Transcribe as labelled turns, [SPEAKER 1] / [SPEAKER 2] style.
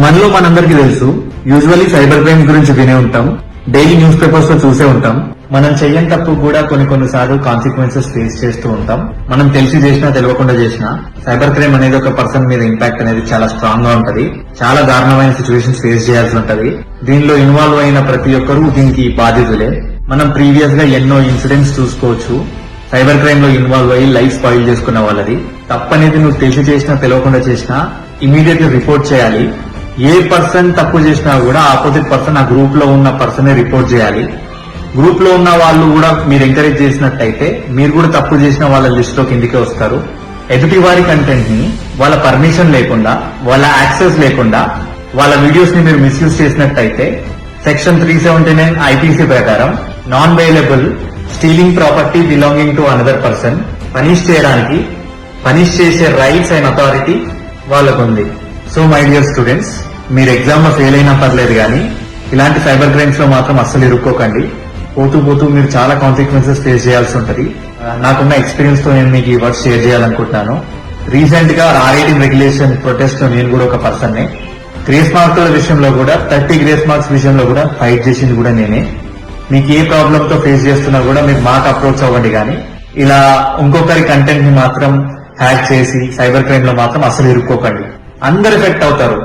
[SPEAKER 1] మనలో మనందరికీ తెలుసు, యూజువల్లీ సైబర్ క్రైమ్ గురించి వినే ఉంటాం, డైలీ న్యూస్ పేపర్స్ లో చూసే ఉంటాం. మనం చెయ్యని తప్పు కూడా కొన్నిసార్లు కాన్సిక్వెన్సెస్ ఫేస్ చేస్తూ ఉంటాం. మనం తెలిసి చేసినా తెలియకుండా చేసినా సైబర్ క్రైమ్ అనేది ఒక పర్సన్ మీద ఇంపాక్ట్ అనేది చాలా స్ట్రాంగ్ గా ఉంటది. చాలా దారుణమైన సిచ్యువేషన్స్ ఫేస్ చేయాల్సి ఉంటది. దీనిలో ఇన్వాల్వ్ అయిన ప్రతి ఒక్కరూ దీనికి బాధితులే. మనం ప్రీవియస్ గా ఎన్నో ఇన్సిడెంట్స్ చూసుకోవచ్చు. సైబర్ క్రైమ్ లో ఇన్వాల్వ్ అయ్యి లైఫ్ స్పాయిల్ చేసుకున్న వాళ్ళది. తప్పనేది నువ్వు తెలిసి చేసినా తెలియకుండా చేసినా ఇమీడియట్ గా రిపోర్ట్ చేయాలి. ఏ పర్సన్ తప్పు చేసినా కూడా ఆపోజిట్ పర్సన్ ఆ గ్రూప్ లో ఉన్న పర్సన్ రిపోర్ట్ చేయాలి. గ్రూప్ లో ఉన్న వాళ్ళు కూడా మీరు ఎంకరేజ్ చేసినట్టయితే మీరు కూడా తప్పు చేసిన వాళ్ళ లిస్ట్ లో కిందికి వస్తారు. ఎదుటి వారి కంటెంట్ ని వాళ్ళ పర్మిషన్ లేకుండా, వాళ్ళ యాక్సెస్ లేకుండా వాళ్ళ వీడియోస్ ని మీరు మిస్యూజ్ చేసినట్టయితే సెక్షన్ 379 ఐపీసీ ప్రకారం non bailable stealing property belonging to another person punish చేసే రైట్స్ అండ్ అథారిటీ వాళ్ళకుంది. సో మై డియర్ స్టూడెంట్స్, మీరు ఎగ్జామ్ లో ఫెయిల్ అయినా పర్లేదు కానీ ఇలాంటి సైబర్ క్రైమ్స్ లో మాత్రం అస్సలు ఇరుక్కోకండి. పోతూ మీరు చాలా కాన్సిక్వెన్సెస్ ఫేస్ చేయాల్సి ఉంటది. నాకున్న ఎక్స్పీరియన్స్ తో నేను మీకు ఈ వర్క్ షేర్ చేయాలనుకుంటున్నాను. రీసెంట్ గా R18 రెగ్యులేషన్ ప్రొటెస్ట్ లో నేను కూడా ఒక పర్సన్ నే. గ్రేస్ మార్కుల విషయంలో కూడా 30 గ్రేస్ మార్క్స్ విషయంలో కూడా ఫైట్ చేసింది కూడా నేనే. మీకు ఏ ప్రాబ్లమ్ తో ఫేస్ చేస్తున్నా కూడా మీరు మాకు అప్రోచ్ అవ్వండి, కానీ ఇలా ఇంకొకరి కంటెంట్ ని మాత్రం హ్యాక్ చేసి సైబర్ క్రైమ్ లో మాత్రం అసలు ఇరుక్కోకండి. అందరు ఎఫెక్ట్ అవుతారు.